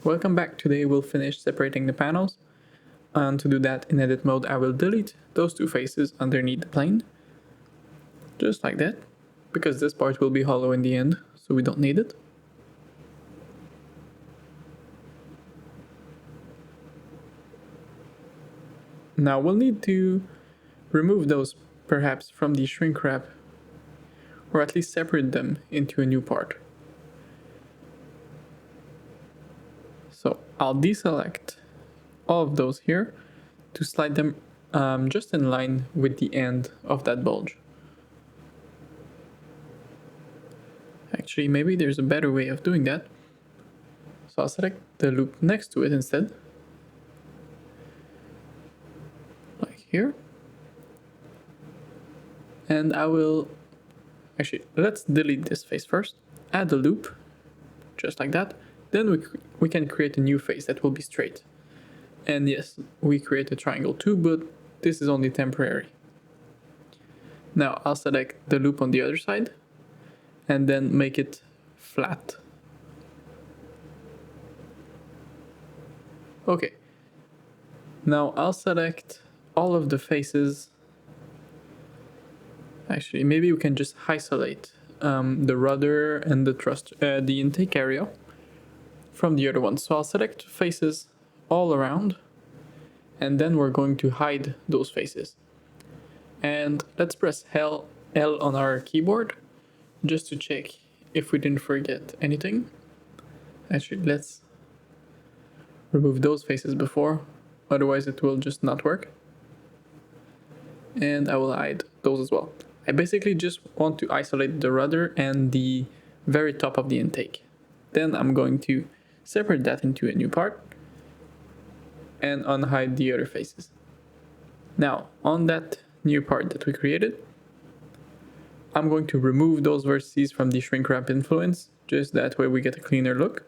welcome back. Today we'll finish separating the panels, and to do that in edit mode I will delete those two faces underneath the plane, just like that, because this part will be hollow in the end, so we don't need it. Now we'll need to remove those perhaps from the shrink wrap, or at least separate them into a new part. So I'll deselect all of those here to slide them just in line with the end of that bulge. Actually, maybe there's a better way of doing that. So I'll select the loop next to it instead, like here. And I will, actually, let's delete this face first, add the loop, just like that. Then we can create a new face that will be straight. And yes, we create a triangle too, but this is only temporary. Now I'll select the loop on the other side and then make it flat. Okay, now I'll select all of the faces. Actually, maybe we can just isolate the rudder and the intake area from the other one. So I'll select faces all around, and then we're going to hide those faces. And let's press L on our keyboard just to check if we didn't forget anything. Actually, let's remove those faces before, otherwise it will just not work. And I will hide those as well. I basically just want to isolate the rudder and the very top of the intake. Then I'm going to separate that into a new part and unhide the other faces. Now, on that new part that we created, I'm going to remove those vertices from the shrink wrap influence, just that way we get a cleaner look.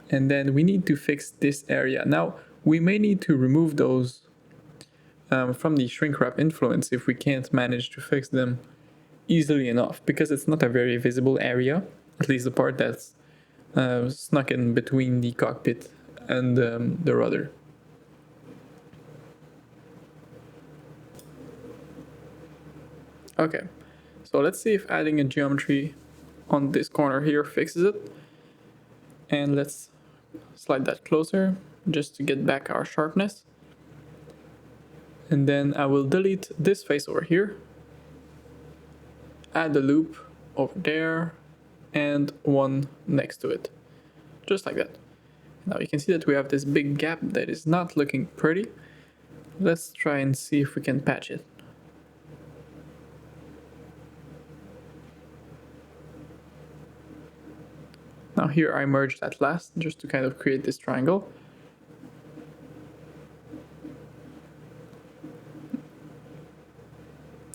And then we need to fix this area. Now, we may need to remove those from the shrink wrap influence if we can't manage to fix them easily enough, because it's not a very visible area, at least the part that's snuck in between the cockpit and the rudder. Okay, so let's see if adding a geometry on this corner here fixes it. And let's slide that closer just to get back our sharpness. And then I will delete this face over here, add the loop over there, and one next to it, just like that. Now you can see that we have this big gap that is not looking pretty. Let's try and see if we can patch it. Now here I merged that last just to kind of create this triangle.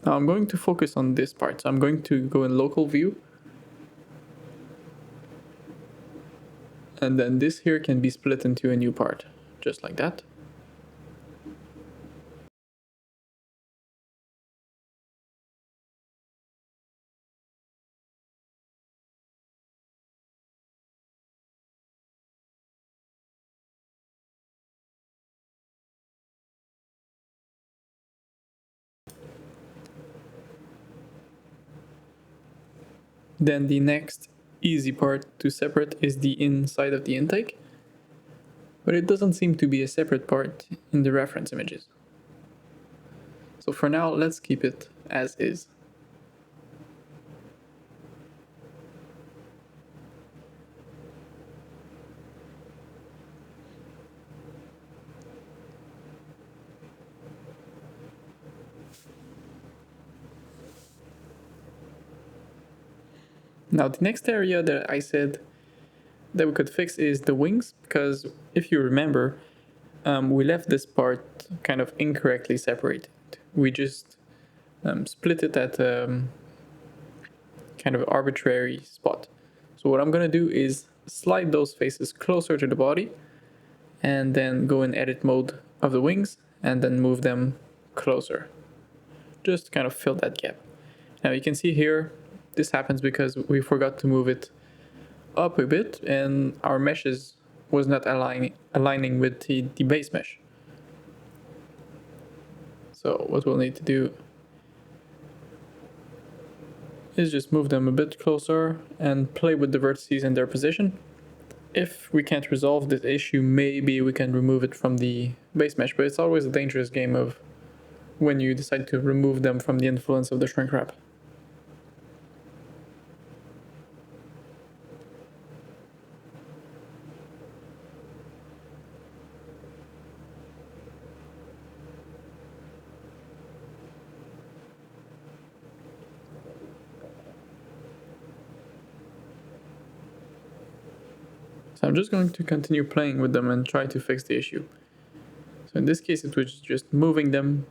Now I'm going to focus on this part, so I'm going to go in local view. And then this here can be split into a new part, just like that. Then the next easy part to separate is the inside of the intake, but it doesn't seem to be a separate part in the reference images. So for now, let's keep it as is. Now the next area that I said that we could fix is the wings, because if you remember, we left this part kind of incorrectly separated. We just split it at kind of arbitrary spot. So what I'm gonna do is slide those faces closer to the body and then go in edit mode of the wings and then move them closer. Just to kind of fill that gap. Now you can see here, this happens because we forgot to move it up a bit and our meshes was not aligning with the base mesh. So what we'll need to do is just move them a bit closer and play with the vertices and their position. If we can't resolve this issue, maybe we can remove it from the base mesh, but it's always a dangerous game of when you decide to remove them from the influence of the shrink wrap. So I'm just going to continue playing with them and try to fix the issue. So in this case, it was just moving them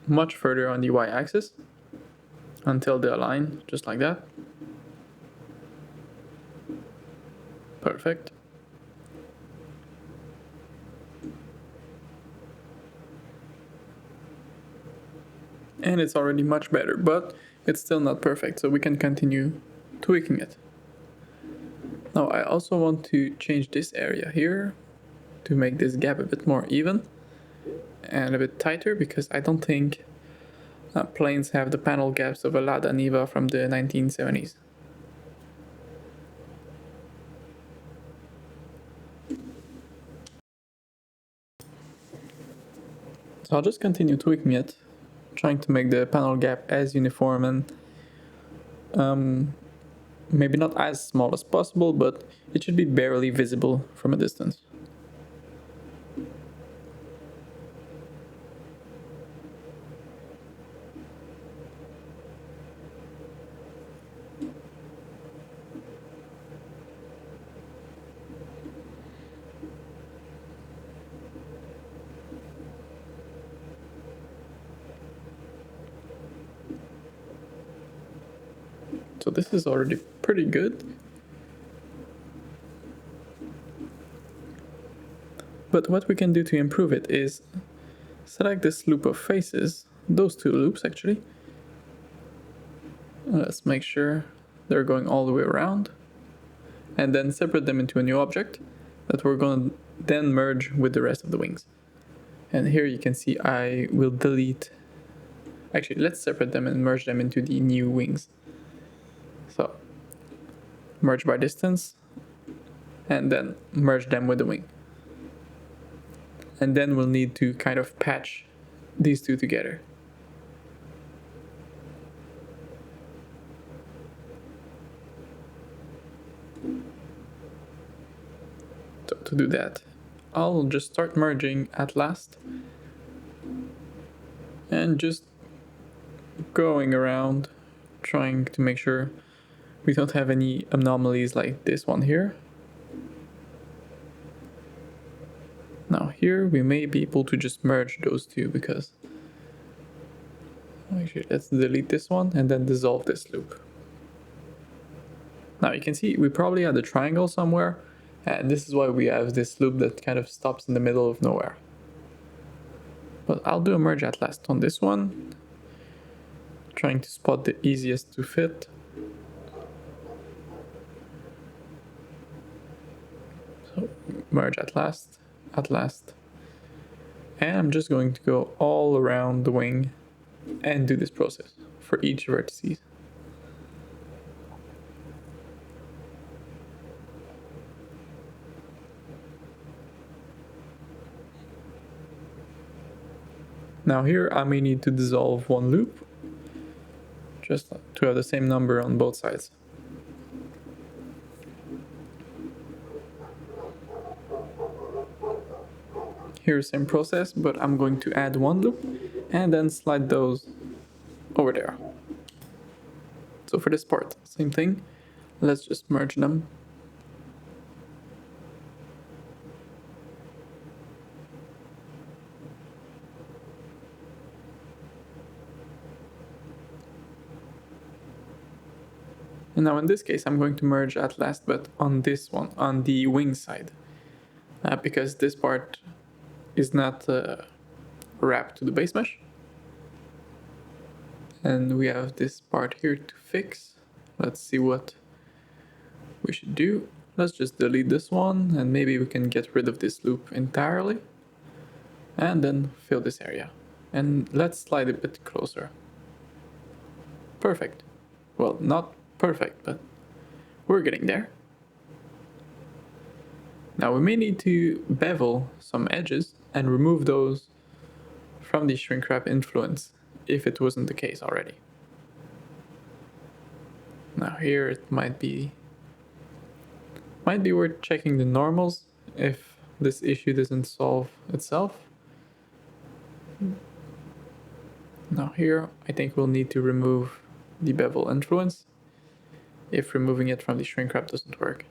much further on the y-axis until they align, just like that. Perfect. And it's already much better, but it's still not perfect, so we can continue tweaking it. Now I also want to change this area here to make this gap a bit more even and a bit tighter, because I don't think planes have the panel gaps of a Lada Niva from the 1970s. So I'll just continue tweaking it, trying to make the panel gap as uniform and maybe not as small as possible, but it should be barely visible from a distance. So this is already pretty good. But what we can do to improve it is select this loop of faces, those two loops actually. Let's make sure they're going all the way around. And then separate them into a new object that we're going to then merge with the rest of the wings. And here you can see I will delete. Actually, let's separate them and merge them into the new wings. So merge by distance and then merge them with the wing. And then we'll need to kind of patch these two together. So to do that, I'll just start merging at last and just going around trying to make sure we don't have any anomalies like this one here. Now here we may be able to just merge those two, because actually let's delete this one and then dissolve this loop. Now you can see we probably had a triangle somewhere, and this is why we have this loop that kind of stops in the middle of nowhere. But I'll do a merge at last on this one, trying to spot the easiest to fit. So merge at last. And I'm just going to go all around the wing and do this process for each vertices. Now here I may need to dissolve one loop, just to have the same number on both sides. Here's the same process, but I'm going to add one loop and then slide those over there. So for this part, same thing. Let's just merge them. And now in this case, I'm going to merge at last, but on this one, on the wing side, because this part is not wrapped to the base mesh. And we have this part here to fix. Let's see what we should do, let's just delete this one and maybe we can get rid of this loop entirely. And then fill this area. And let's slide a bit closer. Perfect. Well, not perfect, but we're getting there. Now we may need to bevel some edges and remove those from the shrink wrap influence if it wasn't the case already. Now here it might be worth checking the normals if this issue doesn't solve itself. Now here I think we'll need to remove the bevel influence if removing it from the shrink wrap doesn't work.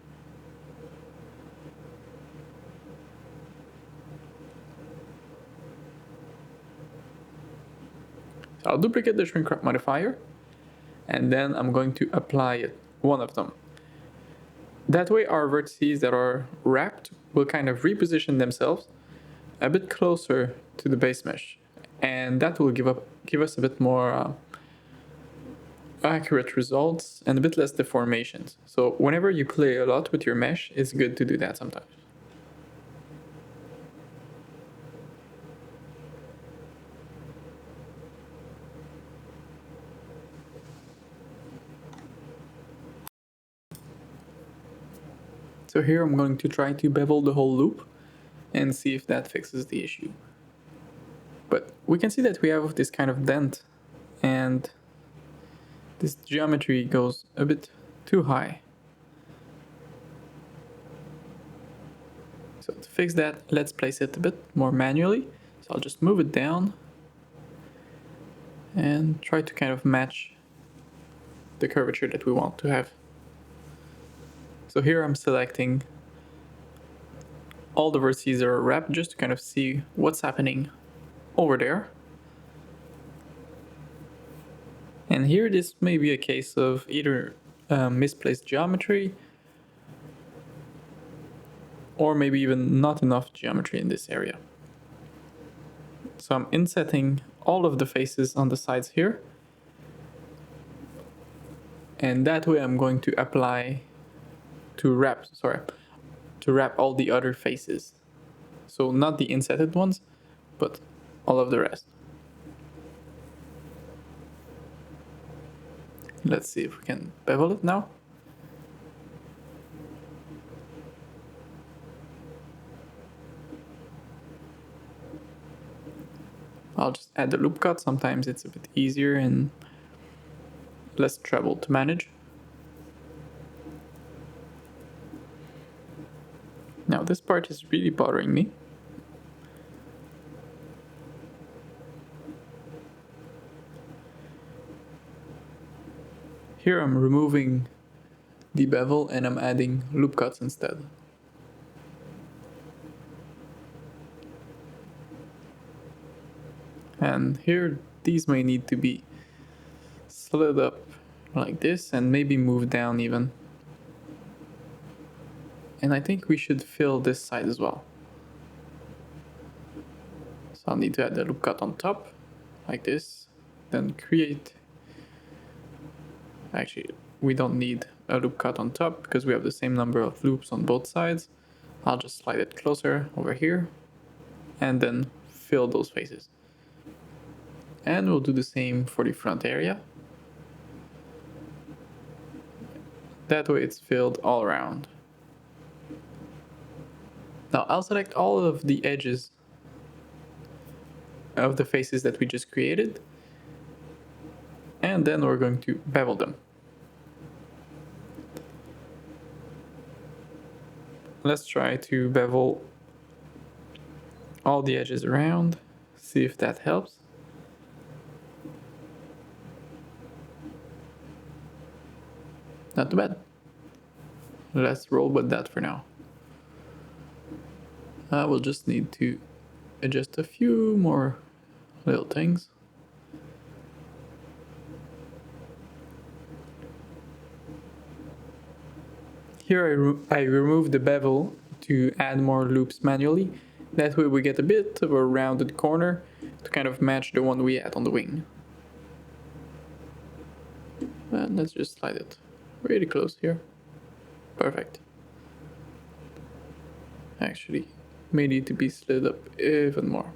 So I'll duplicate the shrink wrap modifier and then I'm going to apply it, one of them. That way our vertices that are wrapped will kind of reposition themselves a bit closer to the base mesh, and that will give us a bit more accurate results and a bit less deformations. So whenever you play a lot with your mesh, it's good to do that sometimes. So here I'm going to try to bevel the whole loop and see if that fixes the issue. But we can see that we have this kind of dent and this geometry goes a bit too high. So to fix that, let's place it a bit more manually. So I'll just move it down and try to kind of match the curvature that we want to have. So here I'm selecting all the vertices that are wrapped just to kind of see what's happening over there. And here this may be a case of either misplaced geometry or maybe even not enough geometry in this area. So I'm insetting all of the faces on the sides here. And that way I'm going to apply to wrap all the other faces. So not the insetted ones, but all of the rest. Let's see if we can bevel it now. I'll just add the loop cut. Sometimes it's a bit easier and less trouble to manage. Now this part is really bothering me. Here I'm removing the bevel and I'm adding loop cuts instead. And here these may need to be slid up like this and maybe moved down even. And I think we should fill this side as well. So I'll need to add the loop cut on top, like this, then create... Actually, we don't need a loop cut on top because we have the same number of loops on both sides. I'll just slide it closer over here and then fill those faces. And we'll do the same for the front area. That way it's filled all around. Now I'll select all of the edges of the faces that we just created, and then we're going to bevel them. Let's try to bevel all the edges around, see if that helps. Not too bad. Let's roll with that for now. We'll just need to adjust a few more little things. Here I remove the bevel to add more loops manually. That way we get a bit of a rounded corner to kind of match the one we had on the wing. And let's just slide it really close here. Perfect. Actually, may need to be slid up even more.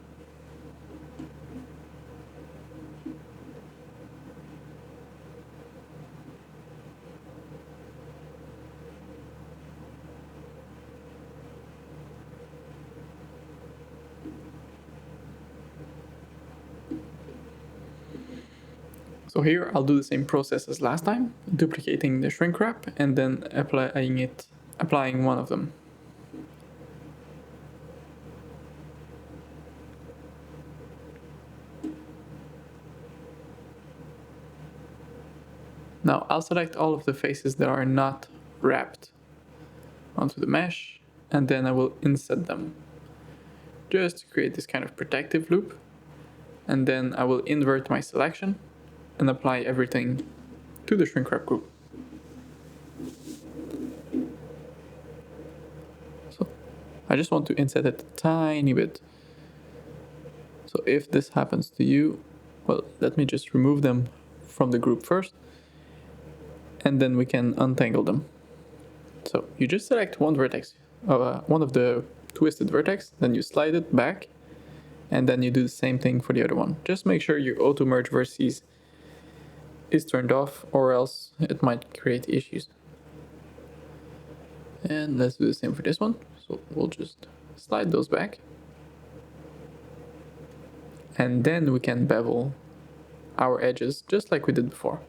So here I'll do the same process as last time, duplicating the shrink wrap and then applying one of them. Now I'll select all of the faces that are not wrapped onto the mesh, and then I will inset them just to create this kind of protective loop, and then I will invert my selection and apply everything to the shrink wrap group. So I just want to inset it a tiny bit. So if this happens to you, well, let me just remove them from the group first, and then we can untangle them. So you just select one vertex, one of the twisted vertex, then you slide it back, and then you do the same thing for the other one. Just make sure your auto merge vertices is turned off, or else it might create issues. And let's do the same for this one. So we'll just slide those back, and then we can bevel our edges just like we did before.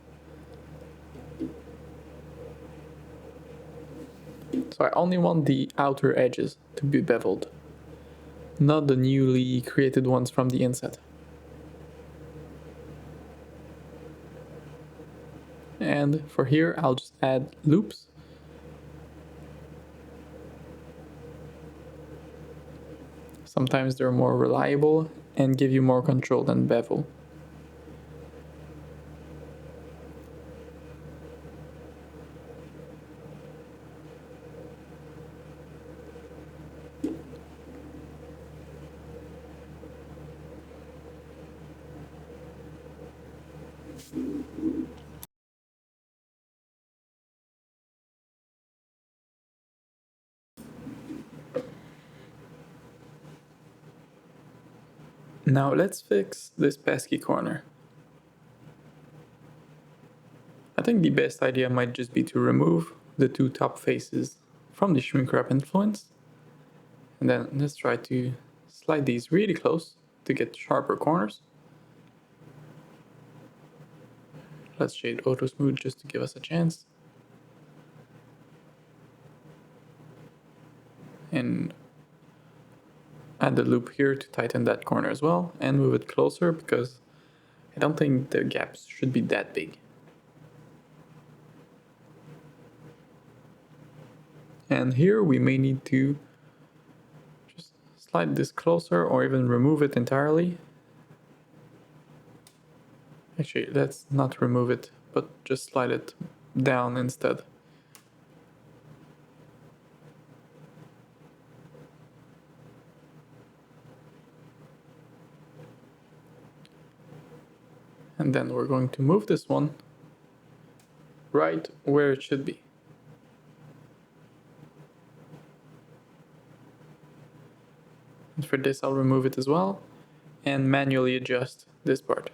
So I only want the outer edges to be beveled, not the newly created ones from the inset. And for here, I'll just add loops. Sometimes they're more reliable and give you more control than bevel. Now let's fix this pesky corner. I think the best idea might just be to remove the two top faces from the shrink wrap influence. And then let's try to slide these really close to get sharper corners. Let's shade auto smooth just to give us a chance. And add the loop here to tighten that corner as well, and move it closer because I don't think the gaps should be that big. And here we may need to just slide this closer or even remove it entirely. Actually, let's not remove it, but just slide it down instead. And then we're going to move this one right where it should be. And for this, I'll remove it as well and manually adjust this part.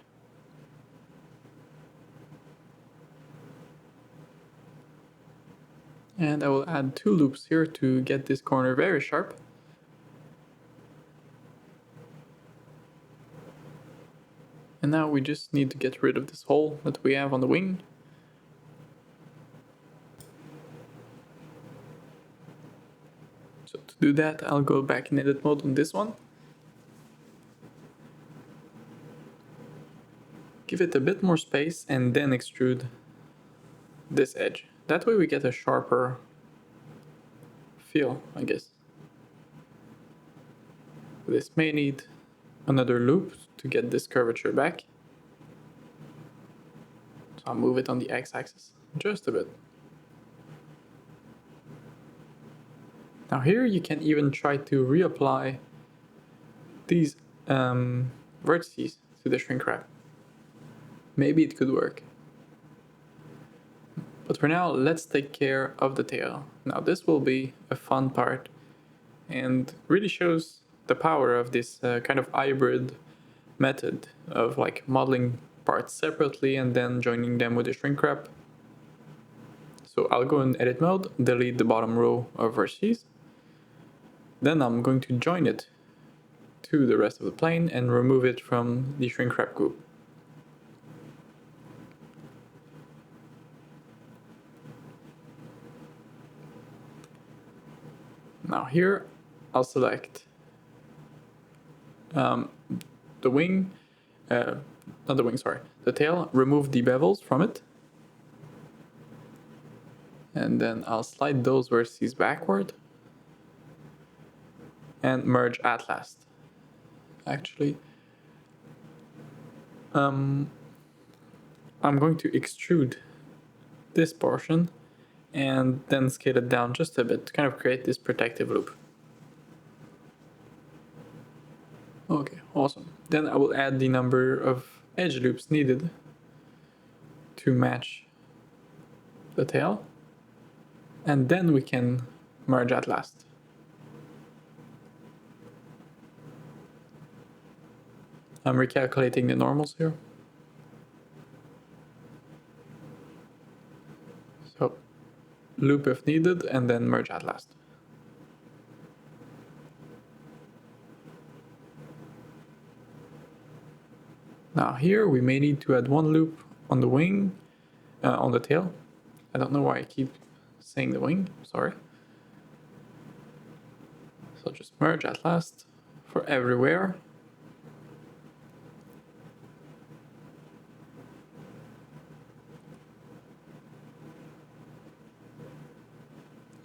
And I will add 2 loops here to get this corner very sharp. And now we just need to get rid of this hole that we have on the wing. So to do that, I'll go back in edit mode on this one. Give it a bit more space and then extrude this edge. That way we get a sharper feel, I guess. This may need another loop to get this curvature back. So I'll move it on the x-axis just a bit. Now here you can even try to reapply these vertices to the shrink wrap. Maybe it could work. But for now, let's take care of the tail. Now this will be a fun part and really shows the power of this kind of hybrid method of like modeling parts separately and then joining them with a shrink wrap. So I'll go in edit mode, delete the bottom row of vertices. Then I'm going to join it to the rest of the plane and remove it from the shrink wrap group. Now here I'll select the wing, not the wing, sorry, the tail, remove the bevels from it. And then I'll slide those vertices backward and merge at last. Actually, I'm going to extrude this portion and then scale it down just a bit to kind of create this protective loop. Okay, awesome. Then I will add the number of edge loops needed to match the tail, and then we can merge at last. I'm recalculating the normals here. So loop if needed and then merge at last. Now here we may need to add one loop on the wing, on the tail. I don't know why I keep saying the wing, sorry. So just merge at last for everywhere.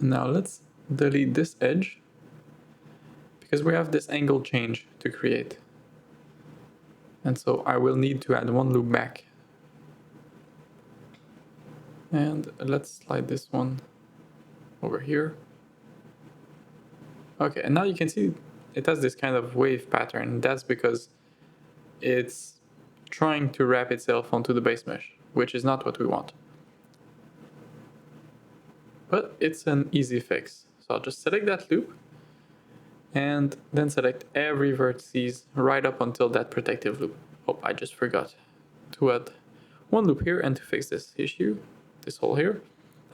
Now let's delete this edge because we have this angle change to create. And so I will need to add one loop back. And let's slide this one over here. Okay, and now you can see it has this kind of wave pattern. That's because it's trying to wrap itself onto the base mesh, which is not what we want. But it's an easy fix. So I'll just select that loop and then select every vertices right up until that protective loop. Oh, I just forgot to add one loop here and to fix this issue, this hole here.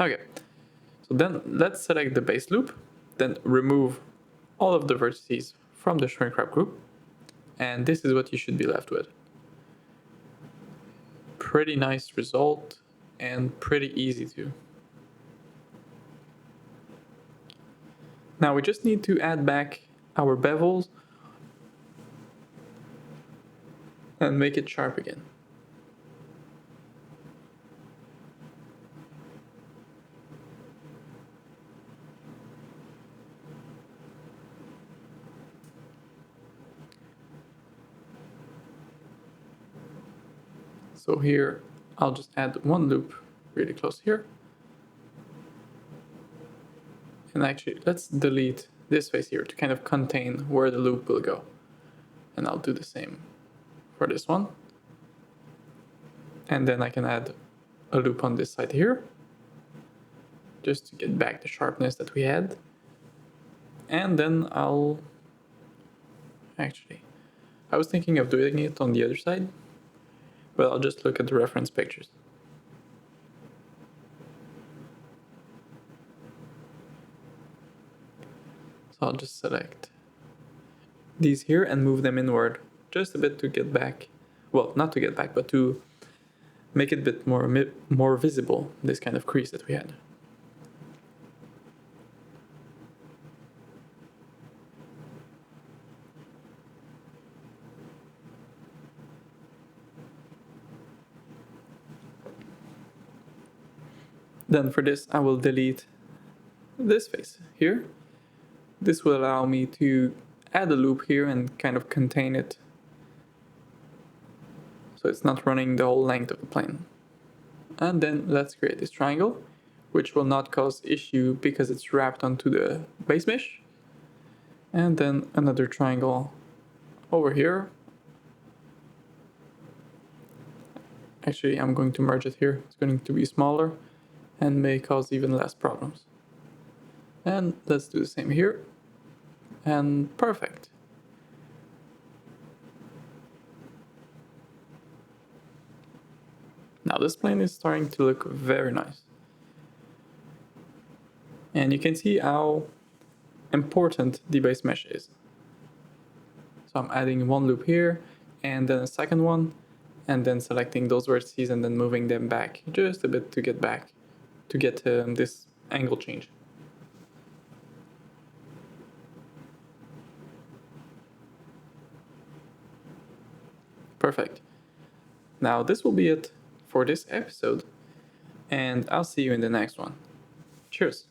Okay, so then let's select the base loop, then remove all of the vertices from the shrink wrap group, and this is what you should be left with. Pretty nice result and pretty easy too. Now we just need to add back our bevels and make it sharp again. So here I'll just add one loop really close here. And actually, let's delete this face here to kind of contain where the loop will go. And I'll do the same for this one. And then I can add a loop on this side here, just to get back the sharpness that we had. And then I was thinking of doing it on the other side, but I'll just look at the reference pictures. So I'll just select these here and move them inward just a bit to get back, well, not to get back, but to make it a bit more visible, this kind of crease that we had. Then for this, I will delete this face here. This will allow me to add a loop here and kind of contain it, so it's not running the whole length of the plane. And then let's create this triangle, which will not cause issue because it's wrapped onto the base mesh. And then another triangle over here. Actually, I'm going to merge it here. It's going to be smaller. and may cause even less problems. And let's do the same here. And perfect. Now this plane is starting to look very nice. And you can see how important the base mesh is. So I'm adding one loop here, and then a second one, and then selecting those vertices and then moving them back just a bit to get back, to get this angle change. Perfect. Now this will be it for this episode, and I'll see you in the next one. Cheers!